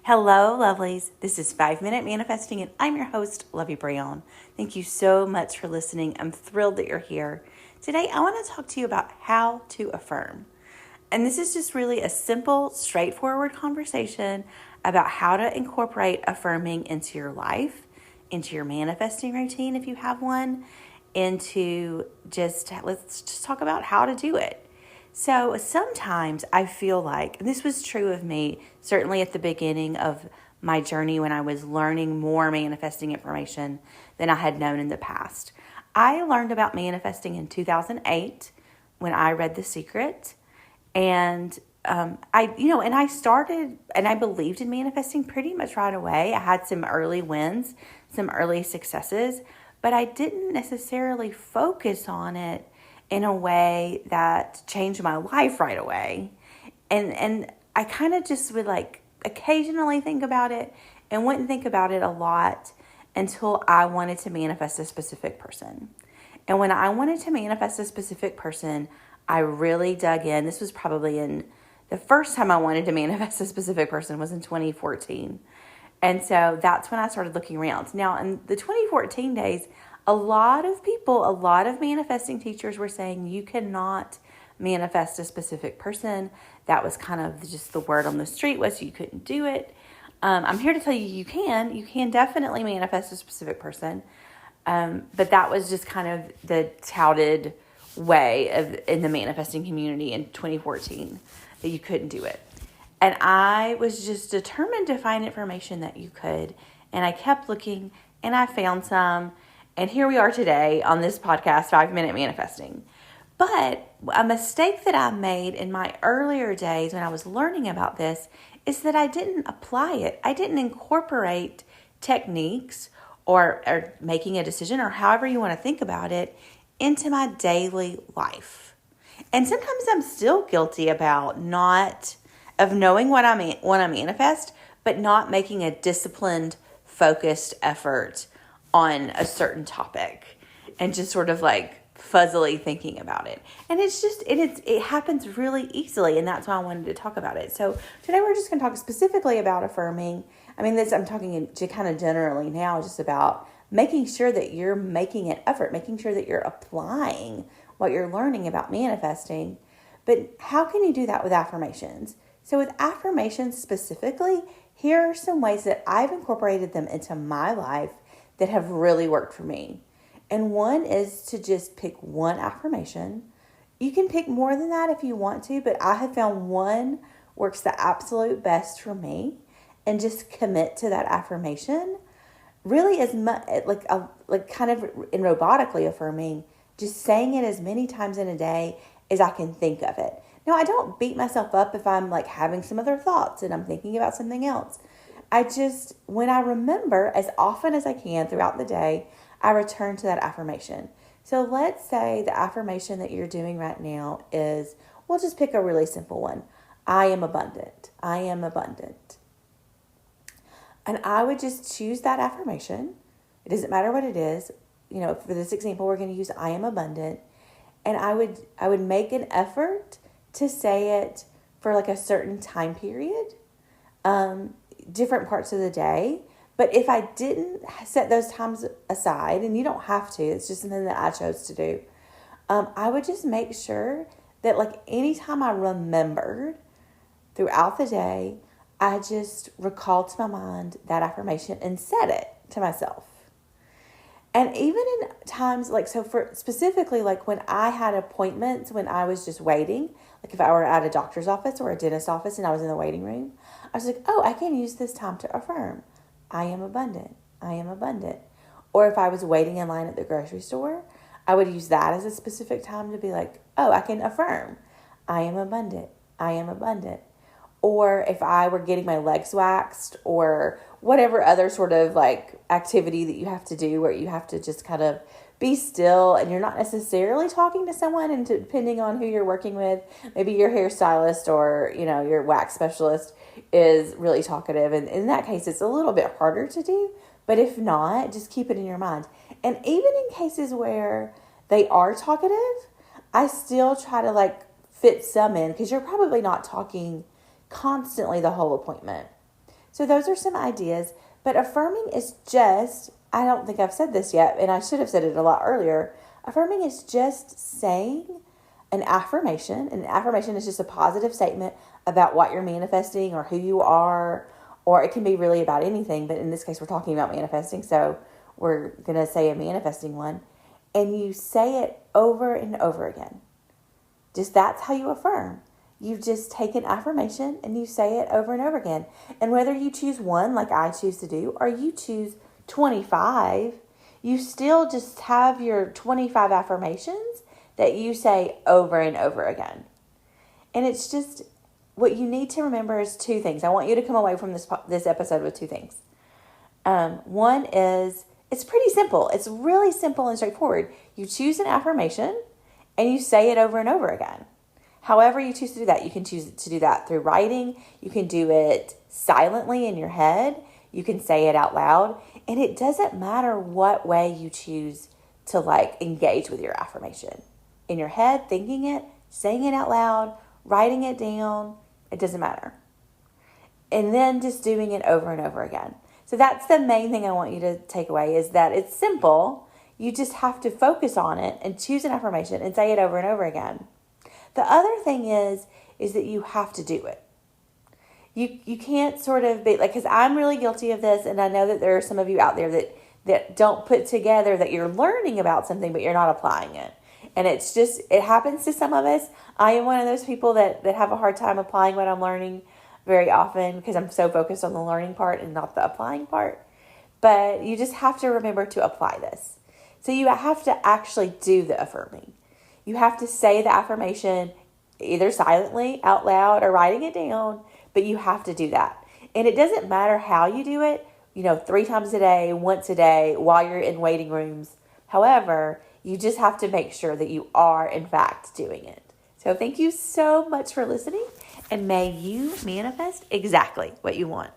Hello, lovelies. This is 5 Minute Manifesting, and I'm your host, Lovey Brown. Thank you so much for listening. I'm thrilled that you're here. Today, I want to talk to you about how to affirm. And this is just really a simple, straightforward conversation about how to incorporate affirming into your life, into your manifesting routine if you have one, let's just talk about how to do it. So sometimes I feel like, and this was true of me, certainly at the beginning of my journey when I was learning more manifesting information than I had known in the past. I learned about manifesting in 2008 when I read The Secret. And I started, and I believed in manifesting pretty much right away. I had some early wins, some early successes, but I didn't necessarily focus on it in a way that changed my life right away. And I kind of just would occasionally think about it and wouldn't think about it a lot until I wanted to manifest a specific person. And when I wanted to manifest a specific person, I really dug in. This was probably the first time I wanted to manifest a specific person was in 2014. And so that's when I started looking around. Now, in the 2014 days, a lot of manifesting teachers were saying you cannot manifest a specific person. That was kind of just the word on the street was you couldn't do it. I'm here to tell you you can. You can definitely manifest a specific person. But that was just kind of the touted way in the manifesting community in 2014 that you couldn't do it. And I was just determined to find information that you could. And I kept looking and I found some. And here we are today on this podcast, 5 Minute Manifesting. But a mistake that I made in my earlier days when I was learning about this is that I didn't apply it. I didn't incorporate techniques or making a decision or however you want to think about it into my daily life. And sometimes I'm still guilty about of knowing what I manifest, but not making a disciplined, focused effort on a certain topic and just sort of fuzzily thinking about it. And it happens really easily, and that's why I wanted to talk about it. So today we're just going to talk specifically about affirming. I'm talking kind of generally now just about making sure that you're making an effort, making sure that you're applying what you're learning about manifesting. But how can you do that with affirmations? So with affirmations specifically, here are some ways that I've incorporated them into my life that have really worked for me. And one is to just pick one affirmation. You can pick more than that if you want to, but I have found one works the absolute best for me, and just commit to that affirmation. Really, as much kind of in robotically affirming, just saying it as many times in a day as I can think of it. Now, I don't beat myself up if I'm having some other thoughts and I'm thinking about something else. When I remember, as often as I can throughout the day, I return to that affirmation. So let's say the affirmation that you're doing right now is, we'll just pick a really simple one. I am abundant. I am abundant. And I would just choose that affirmation. It doesn't matter what it is. For this example, we're going to use I am abundant. And I would make an effort to say it for a certain time period. Different parts of the day. But if I didn't set those times aside, and you don't have to, it's just something that I chose to do, I would just make sure that anytime I remembered throughout the day, I just recalled to my mind that affirmation and said it to myself. And even in times specifically when I had appointments, when I was just waiting, if I were at a doctor's office or a dentist's office and I was in the waiting room, I was I can use this time to affirm. I am abundant. I am abundant. Or if I was waiting in line at the grocery store, I would use that as a specific time to be I can affirm. I am abundant. I am abundant. Or if I were getting my legs waxed or whatever other sort of activity that you have to do where you have to just kind of be still and you're not necessarily talking to someone, and depending on who you're working with, maybe your hairstylist or, your wax specialist is really talkative. And in that case, it's a little bit harder to do. But if not, just keep it in your mind. And even in cases where they are talkative, I still try to fit some in because you're probably not talking constantly the whole appointment. So those are some ideas, but affirming is just, I don't think I've said this yet, and I should have said it a lot earlier. Affirming is just saying an affirmation. And an affirmation is just a positive statement about what you're manifesting or who you are, or it can be really about anything, but in this case we're talking about manifesting, so we're going to say a manifesting one. And you say it over and over again. Just that's how you affirm. You just take an affirmation and you say it over and over again. And whether you choose one, like I choose to do, or you choose 25, you still just have your 25 affirmations that you say over and over again. And it's just, what you need to remember is two things. I want you to come away from this episode with two things. One is, it's pretty simple. It's really simple and straightforward. You choose an affirmation and you say it over and over again. However you choose to do that, you can choose to do that through writing. You can do it silently in your head. You can say it out loud. And it doesn't matter what way you choose to engage with your affirmation. In your head, thinking it, saying it out loud, writing it down, it doesn't matter. And then just doing it over and over again. So that's the main thing I want you to take away, is that it's simple. You just have to focus on it and choose an affirmation and say it over and over again. The other thing is that you have to do it. You can't sort of be because I'm really guilty of this, and I know that there are some of you out there that don't put together that you're learning about something, but you're not applying it. And it's just, it happens to some of us. I am one of those people that have a hard time applying what I'm learning very often because I'm so focused on the learning part and not the applying part. But you just have to remember to apply this. So you have to actually do the affirming. You have to say the affirmation either silently, out loud, or writing it down, but you have to do that. And it doesn't matter how you do it, 3 times a day, once a day, while you're in waiting rooms. However, you just have to make sure that you are, in fact, doing it. So thank you so much for listening, and may you manifest exactly what you want.